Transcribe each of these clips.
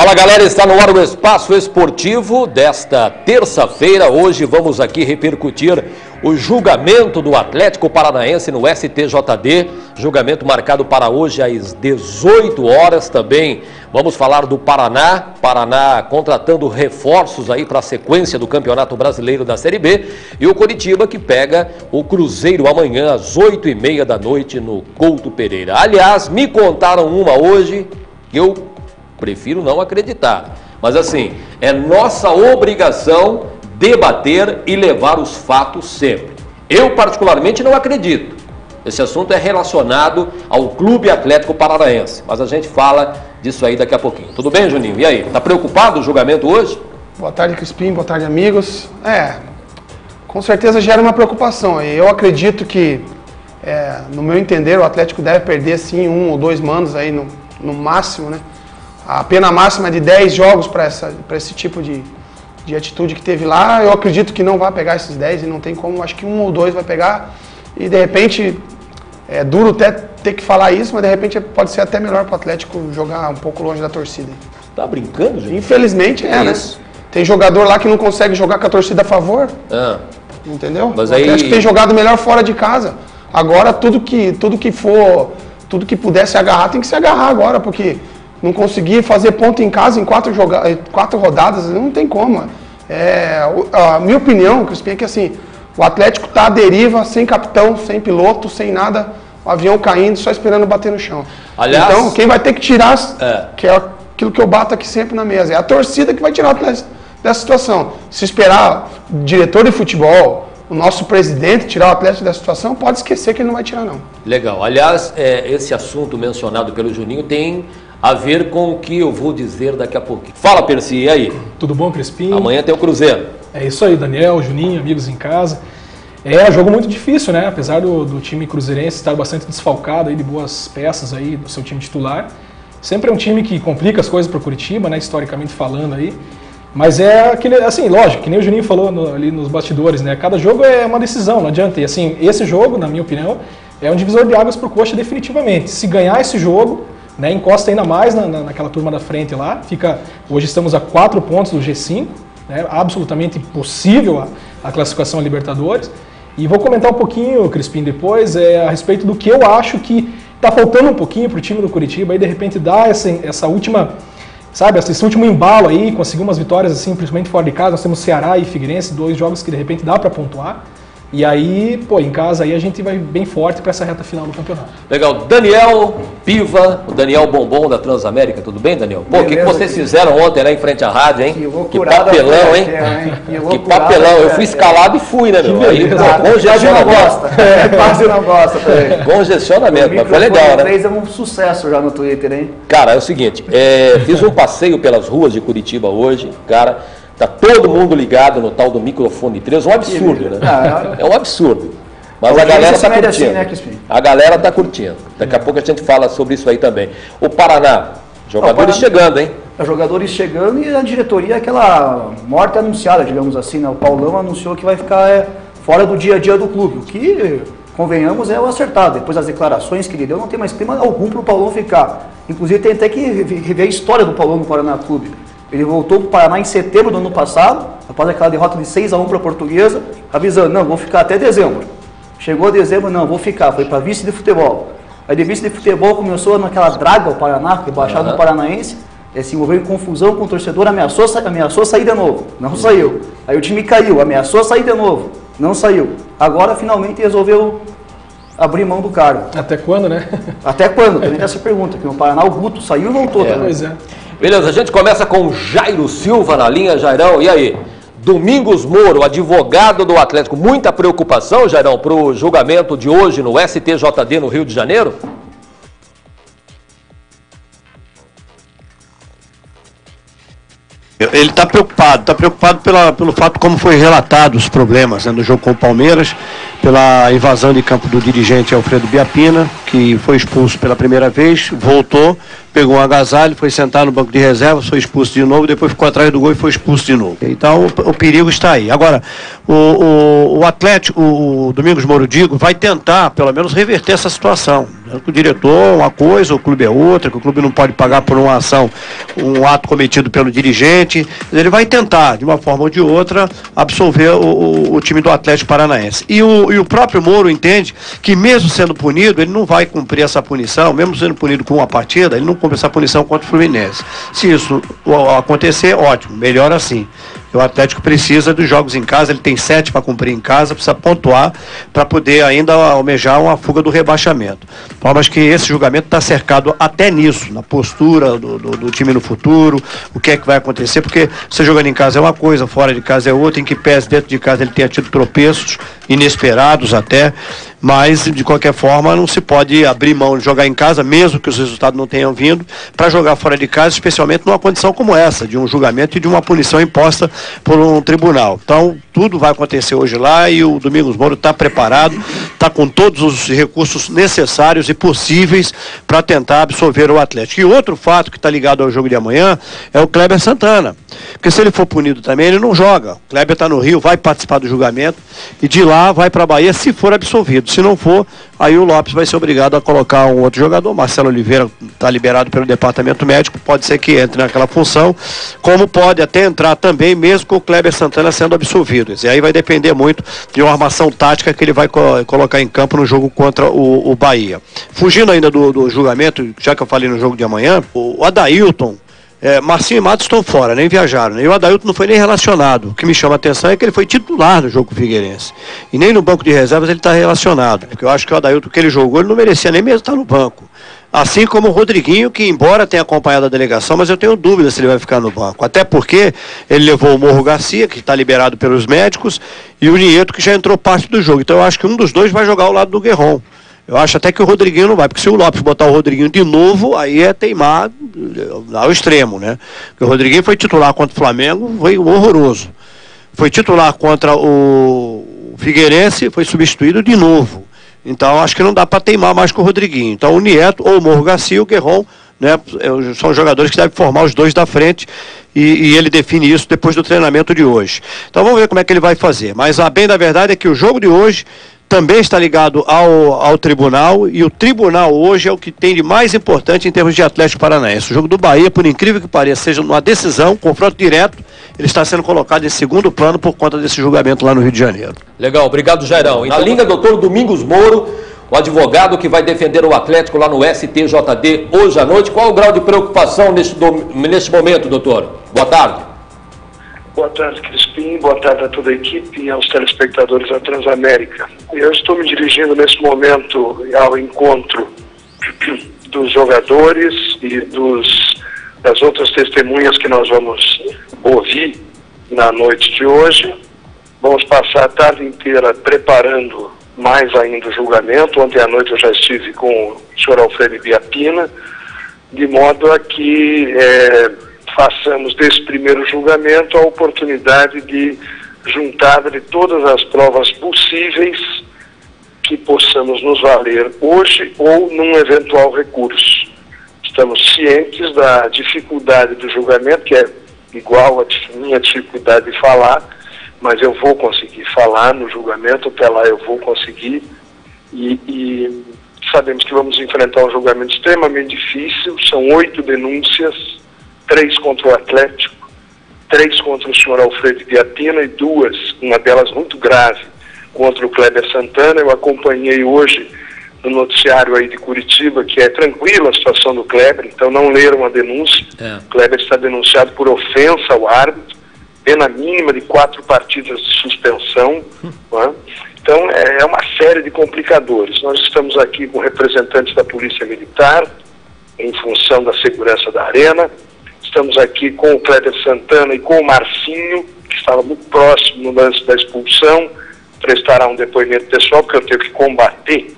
Fala galera, está no ar o Espaço Esportivo desta terça-feira. Hoje vamos aqui repercutir o julgamento do Atlético Paranaense no STJD. Julgamento marcado para hoje às 18 horas também. Vamos falar do Paraná contratando reforços aí para a sequência do Campeonato Brasileiro da Série B. E o Coritiba que pega o Cruzeiro amanhã às 8h30 da noite no Couto Pereira. Aliás, me contaram uma hoje que eu prefiro não acreditar, mas assim, é nossa obrigação debater e levar os fatos sempre. Eu particularmente não acredito. Esse assunto é relacionado ao Clube Atlético Paranaense, mas a gente fala disso aí daqui a pouquinho. Tudo bem, Juninho? E aí, tá preocupado com o julgamento hoje? Boa tarde, Crispim, boa tarde, amigos. Com certeza gera uma preocupação. Eu acredito que, no meu entender, o Atlético deve perder sim 1 ou 2 mandos aí no máximo, né? A pena máxima é de 10 jogos para esse tipo de atitude que teve lá. Eu acredito que não vai pegar esses 10 e não tem como. Acho que 1 ou 2 vai pegar. E de repente, é duro até ter que falar isso, mas de repente pode ser até melhor para o Atlético jogar um pouco longe da torcida. Tá brincando, gente? Infelizmente né? Tem jogador lá que não consegue jogar com a torcida a favor. Entendeu? Mas o Atlético aí... tem jogado melhor fora de casa. Agora tudo que puder se agarrar tem que se agarrar agora, porque não conseguir fazer ponto em casa em 4 rodadas, não tem como. A minha opinião, Crispim, é que assim, o Atlético está à deriva, sem capitão, sem piloto, sem nada, o avião caindo, só esperando bater no chão. Aliás, então, quem vai ter que tirar, que é aquilo que eu bato aqui sempre na mesa, é a torcida que vai tirar o Atlético dessa situação. Se esperar o diretor de futebol, o nosso presidente tirar o Atlético dessa situação, pode esquecer que ele não vai tirar, não. Legal. Aliás, esse assunto mencionado pelo Juninho tem a ver com o que eu vou dizer daqui a pouquinho. Fala, Percy, e aí? Tudo bom, Crispim? Amanhã tem o Cruzeiro. É isso aí, Daniel, Juninho, amigos em casa. É um jogo muito difícil, né? Apesar do time cruzeirense estar bastante desfalcado aí de boas peças aí do seu time titular. Sempre é um time que complica as coisas para o Curitiba, né? Historicamente falando aí. Mas é aquele, assim, lógico, que nem o Juninho falou ali nos bastidores, né? Cada jogo é uma decisão, não adianta. E assim, esse jogo, na minha opinião, é um divisor de águas para o Coxa definitivamente. Se ganhar esse jogo, né, encosta ainda mais naquela turma da frente lá. Hoje estamos a 4 pontos do G5, né, absolutamente impossível a classificação a Libertadores. E vou comentar um pouquinho, Crispim, depois, a respeito do que eu acho que está faltando um pouquinho para o time do Curitiba, aí de repente dar essa última, sabe, esse último embalo aí, conseguir umas vitórias assim, principalmente fora de casa. Nós temos Ceará e Figueirense, 2 jogos que de repente dá para pontuar. E aí, em casa aí a gente vai bem forte para essa reta final do campeonato. Legal. Daniel Piva, o Daniel Bombom da Transamérica, tudo bem, Daniel? Pô, o que vocês fizeram ontem lá em frente à rádio, hein? Que papelão, hein? Que papelão. Eu fui escalado e fui, né, meu? Aí, congestionamento. Quase não gosta também. Congestionamento, mas foi legal, né? É um sucesso já no Twitter, hein? Cara, é o seguinte, fiz um passeio pelas ruas de Curitiba hoje, cara. Tá todo mundo ligado no tal do microfone 3, um absurdo, né? É um absurdo. Mas a galera tá curtindo. Assim, né, a galera tá curtindo. Daqui a pouco a gente fala sobre isso aí também. O Paraná, jogadores chegando, hein? Jogadores chegando e a diretoria, aquela morte anunciada, digamos assim, né? O Paulão anunciou que vai ficar fora do dia a dia do clube. O que, convenhamos, é o acertado. Depois das declarações que ele deu, não tem mais clima algum para o Paulão ficar. Inclusive tem até que rever a história do Paulão no Paraná Clube. Ele voltou para o Paraná em setembro do ano passado, após aquela derrota de 6-1 para a Portuguesa, avisando, não, vou ficar até dezembro. Chegou a dezembro, não, vou ficar, foi para vice de futebol. Aí de vice de futebol começou naquela draga o Paraná, rebaixado no Paranaense, se envolveu em confusão com o torcedor, ameaçou sair de novo, não saiu. Aí o time caiu, ameaçou sair de novo, não saiu. Agora finalmente resolveu abrir mão do cargo. Até quando, né? Até quando? Também tem essa pergunta, que no Paraná o Guto saiu e voltou também. Pois é. Beleza, a gente começa com Jairo Silva na linha. Jairão, e aí? Domingos Moro, advogado do Atlético. Muita preocupação, Jairão, para o julgamento de hoje no STJD no Rio de Janeiro? Ele está preocupado pelo fato como foi relatado os problemas, né, no jogo com o Palmeiras, pela invasão de campo do dirigente Alfredo Biapina, que foi expulso pela primeira vez, voltou, pegou um agasalho, foi sentar no banco de reserva, foi expulso de novo, depois ficou atrás do gol e foi expulso de novo. Então o perigo está aí. Agora, o Atlético, o Domingos Moro, vai tentar pelo menos reverter essa situação. O diretor é uma coisa, o clube é outra, que o clube não pode pagar por uma ação, um ato cometido pelo dirigente. Ele vai tentar, de uma forma ou de outra, absolver o time do Atlético Paranaense. E o próprio Moro entende que, mesmo sendo punido, ele não vai cumprir essa punição, mesmo sendo punido com uma partida, ele não cumpre essa punição contra o Fluminense. Se isso acontecer, ótimo, melhor assim. O Atlético precisa dos jogos em casa, ele tem 7 para cumprir em casa, precisa pontuar para poder ainda almejar uma fuga do rebaixamento. Mas que esse julgamento está cercado até nisso, na postura do time no futuro, o que é que vai acontecer, porque você jogando em casa é uma coisa, fora de casa é outra, em que pese dentro de casa ele tenha tido tropeços inesperados até, mas de qualquer forma não se pode abrir mão de jogar em casa, mesmo que os resultados não tenham vindo, para jogar fora de casa, especialmente numa condição como essa, de um julgamento e de uma punição imposta por um tribunal. Então, tudo vai acontecer hoje lá e o Domingos Moro está preparado, está com todos os recursos necessários e possíveis para tentar absolver o Atlético. E outro fato que está ligado ao jogo de amanhã é o Kleber Santana, porque se ele for punido também, ele não joga. O Kleber está no Rio, vai participar do julgamento e de lá vai para a Bahia se for absolvido. Se não for, aí o Lopes vai ser obrigado a colocar um outro jogador. Marcelo Oliveira está liberado pelo departamento médico, pode ser que entre naquela função, como pode até entrar também, mesmo com o Kleber Santana sendo absolvido. E aí vai depender muito de uma armação tática que ele vai colocar em campo no jogo contra o Bahia. Fugindo ainda do julgamento, já que eu falei no jogo de amanhã, o Adailton, Marcinho e Matos estão fora, nem viajaram, né? E o Adailton não foi nem relacionado. O que me chama a atenção é que ele foi titular no jogo com o Figueirense. E nem no banco de reservas ele está relacionado. Porque eu acho que o Adailton, que ele jogou, ele não merecia nem mesmo estar no banco. Assim como o Rodriguinho, que embora tenha acompanhado a delegação, mas eu tenho dúvida se ele vai ficar no banco. Até porque ele levou o Morro Garcia, que está liberado pelos médicos, e o Nieto, que já entrou parte do jogo. Então eu acho que um dos dois vai jogar ao lado do Guerron. Eu acho até que o Rodriguinho não vai, porque se o Lopes botar o Rodriguinho de novo, aí é teimar ao extremo, né? Porque o Rodriguinho foi titular contra o Flamengo, foi horroroso. Foi titular contra o Figueirense, foi substituído de novo. Então acho que não dá para teimar mais com o Rodriguinho. Então o Nieto, ou o Morro Garcia, o Guerron, né, são jogadores que devem formar os dois da frente e ele define isso depois do treinamento de hoje. Então vamos ver como é que ele vai fazer. Mas a bem da verdade é que o jogo de hoje também está ligado ao tribunal, e o tribunal hoje é o que tem de mais importante em termos de Atlético Paranaense. O jogo do Bahia, por incrível que pareça, seja uma decisão, confronto direto, ele está sendo colocado em segundo plano por conta desse julgamento lá no Rio de Janeiro. Legal, obrigado, Jairão. Na linha, doutor Domingos Moro, o advogado que vai defender o Atlético lá no STJD hoje à noite. Qual é o grau de preocupação neste momento, doutor? Boa tarde. Boa tarde, Crispim. Boa tarde a toda a equipe e aos telespectadores da Transamérica. Eu estou me dirigindo nesse momento ao encontro dos jogadores e das outras testemunhas que nós vamos ouvir na noite de hoje. Vamos passar a tarde inteira preparando mais ainda o julgamento. Ontem à noite eu já estive com o senhor Alfredo Biapina, de modo a que façamos desse primeiro julgamento a oportunidade de juntar de todas as provas possíveis que possamos nos valer hoje ou num eventual recurso. Estamos cientes da dificuldade do julgamento, que é igual à minha dificuldade de falar, mas eu vou conseguir falar no julgamento, até lá eu vou conseguir, e sabemos que vamos enfrentar um julgamento extremamente difícil. São 8 denúncias, 3 contra o Atlético, 3 contra o senhor Alfredo Biapina e 2, uma delas muito grave, contra o Kleber Santana. Eu acompanhei hoje no noticiário aí de Curitiba que é tranquila a situação do Kleber, então não leram a denúncia. O Kleber está denunciado por ofensa ao árbitro, pena mínima de 4 partidas de suspensão. Né? Então é uma série de complicadores. Nós estamos aqui com representantes da Polícia Militar, em função da segurança da arena. Estamos aqui com o Kleber Santana e com o Marcinho, que estava muito próximo no lance da expulsão, prestará um depoimento pessoal, porque eu tenho que combater,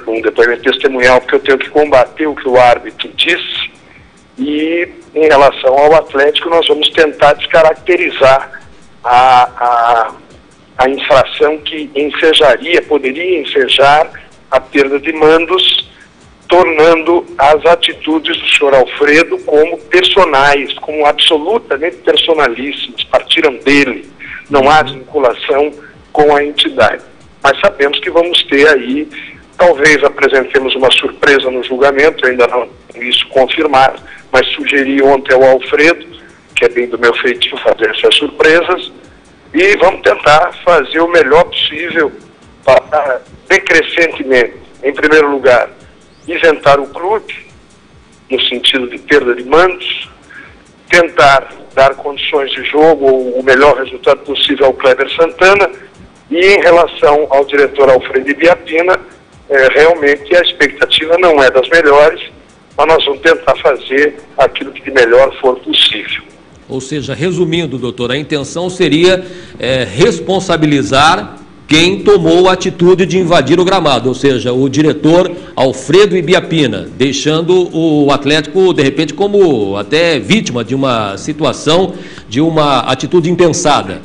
um depoimento testemunhal, porque eu tenho que combater o que o árbitro disse. E em relação ao Atlético, nós vamos tentar descaracterizar a infração que poderia ensejar a perda de mandos, tornando as atitudes do senhor Alfredo como personais, como absolutamente personalíssimas, partiram dele, não há vinculação com a entidade. Mas sabemos que vamos ter aí Talvez apresentemos uma surpresa no julgamento, eu ainda não tenho isso confirmado, mas sugeri ontem ao Alfredo, que é bem do meu feitio fazer essas surpresas, e vamos tentar fazer o melhor possível para, decrescentemente, em primeiro lugar, isentar o clube, no sentido de perda de mandos, tentar dar condições de jogo ou o melhor resultado possível ao Kleber Santana, e em relação ao diretor Alfredo Biapina, realmente a expectativa não é das melhores, mas nós vamos tentar fazer aquilo que de melhor for possível. Ou seja, resumindo, doutor, a intenção seria responsabilizar quem tomou a atitude de invadir o gramado, ou seja, o diretor Alfredo Biapina, deixando o Atlético, de repente, como até vítima de uma situação, de uma atitude impensada.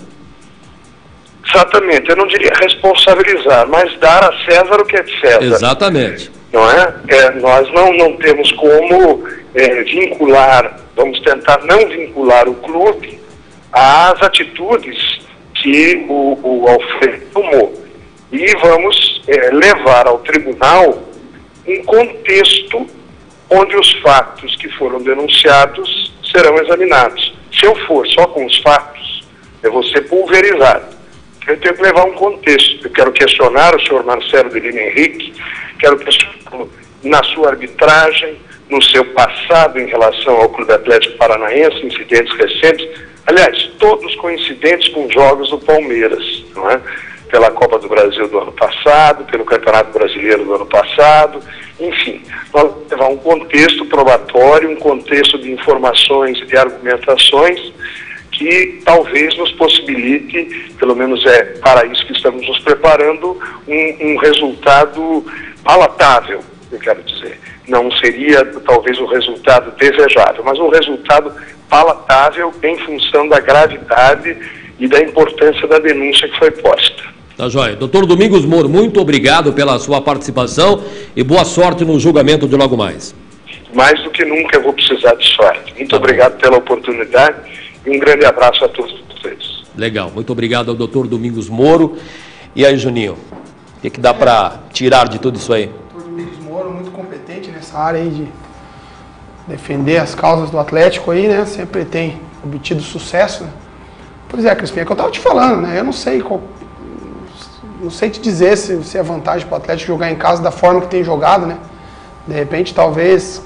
Exatamente, eu não diria responsabilizar, mas dar a César o que é de César. Exatamente. Não é? Nós não temos como vincular, vamos tentar não vincular o clube às atitudes que o Alfredo tomou. E vamos levar ao tribunal um contexto onde os fatos que foram denunciados serão examinados. Se eu for só com os fatos, eu vou ser pulverizado. Eu tenho que levar um contexto. Eu quero questionar o senhor Marcelo de Lima Henrique, quero questionar na sua arbitragem, no seu passado em relação ao Clube Atlético Paranaense, incidentes recentes, aliás, todos coincidentes com jogos do Palmeiras, não é? Pela Copa do Brasil do ano passado, pelo Campeonato Brasileiro do ano passado, enfim, nós vamos levar um contexto probatório, um contexto de informações e de argumentações que talvez nos possibilite, pelo menos é para isso que estamos nos preparando, um resultado palatável, eu quero dizer. Não seria talvez o resultado desejável, mas um resultado palatável em função da gravidade e da importância da denúncia que foi posta. Tá joia. Doutor Domingos Moro, muito obrigado pela sua participação e boa sorte no julgamento de logo mais. Mais do que nunca eu vou precisar de sorte. Muito obrigado pela oportunidade e um grande abraço a todos vocês. Legal, muito obrigado ao doutor Domingos Moro. E aí, Juninho, o que dá para tirar de tudo isso aí? O doutor Domingos Moro, muito competente nessa área aí de defender as causas do Atlético aí, né? Sempre tem obtido sucesso, né? Pois é, Crispim, é que eu estava te falando, né? Eu não sei te dizer se é vantagem para o Atlético jogar em casa da forma que tem jogado, né? De repente, talvez,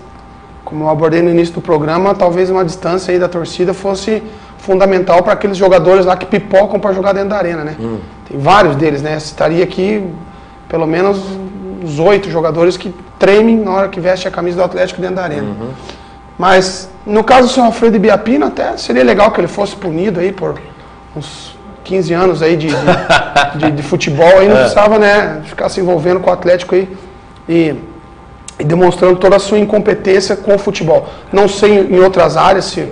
como eu abordei no início do programa, talvez uma distância aí da torcida fosse fundamental para aqueles jogadores lá que pipocam para jogar dentro da arena, né? Tem vários deles, né? Citaria aqui pelo menos uns 8 jogadores que tremem na hora que veste a camisa do Atlético dentro da arena. Mas, no caso do senhor Alfredo Biapina, até seria legal que ele fosse punido aí por uns 15 anos aí de futebol, aí não precisava, né, ficar se envolvendo com o Atlético aí e demonstrando toda a sua incompetência com o futebol. Não sei em outras áreas se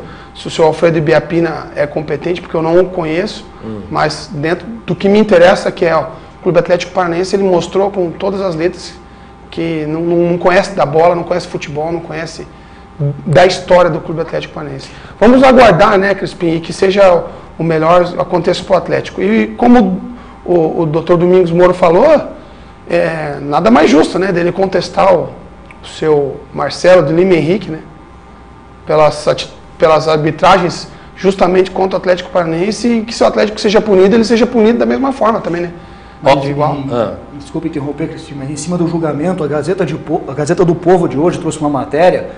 o senhor Alfredo Biapina é competente, porque eu não o conheço, mas dentro do que me interessa, que é o Clube Atlético Paranaense, ele mostrou com todas as letras que não conhece da bola, não conhece futebol, não conhece da história do Clube Atlético Paranaense. Vamos aguardar, né, Crispim, que seja o melhor aconteça para o Atlético. E como o doutor Domingos Moro falou, nada mais justo, né, dele contestar o seu Marcelo de Lima Henrique, né, pelas arbitragens justamente contra o Atlético Paranaense, e que se o Atlético seja punido, ele seja punido da mesma forma também, né? Igual. Desculpe interromper, Cristina, mas em cima do julgamento, a Gazeta do Povo de hoje trouxe uma matéria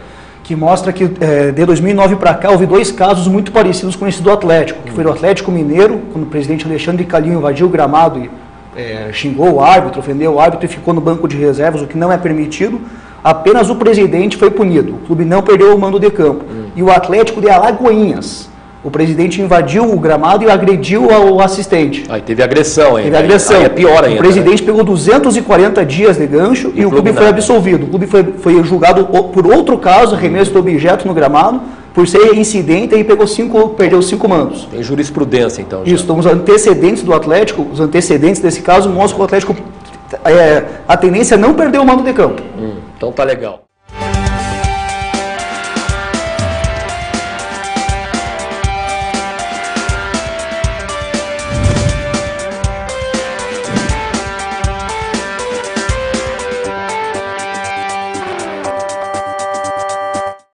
que mostra que de 2009 para cá houve 2 casos muito parecidos com esse do Atlético, que foi o Atlético Mineiro, quando o presidente Alexandre Calil invadiu o gramado e xingou o árbitro, ofendeu o árbitro e ficou no banco de reservas, o que não é permitido. Apenas o presidente foi punido, o clube não perdeu o mando de campo. E o Atlético de Alagoinhas, o presidente invadiu o gramado e agrediu o assistente. Aí teve agressão, hein? Teve agressão. Aí é pior ainda. O presidente pegou 240 dias de gancho e o clube foi absolvido. O clube foi julgado por outro caso, arremesso de objeto no gramado, por ser incidente, e perdeu 5 mandos. Tem jurisprudência, então. Já. Isso, então os antecedentes do Atlético, os antecedentes desse caso mostram que o Atlético, a tendência é não perder o mando de campo. Então tá legal.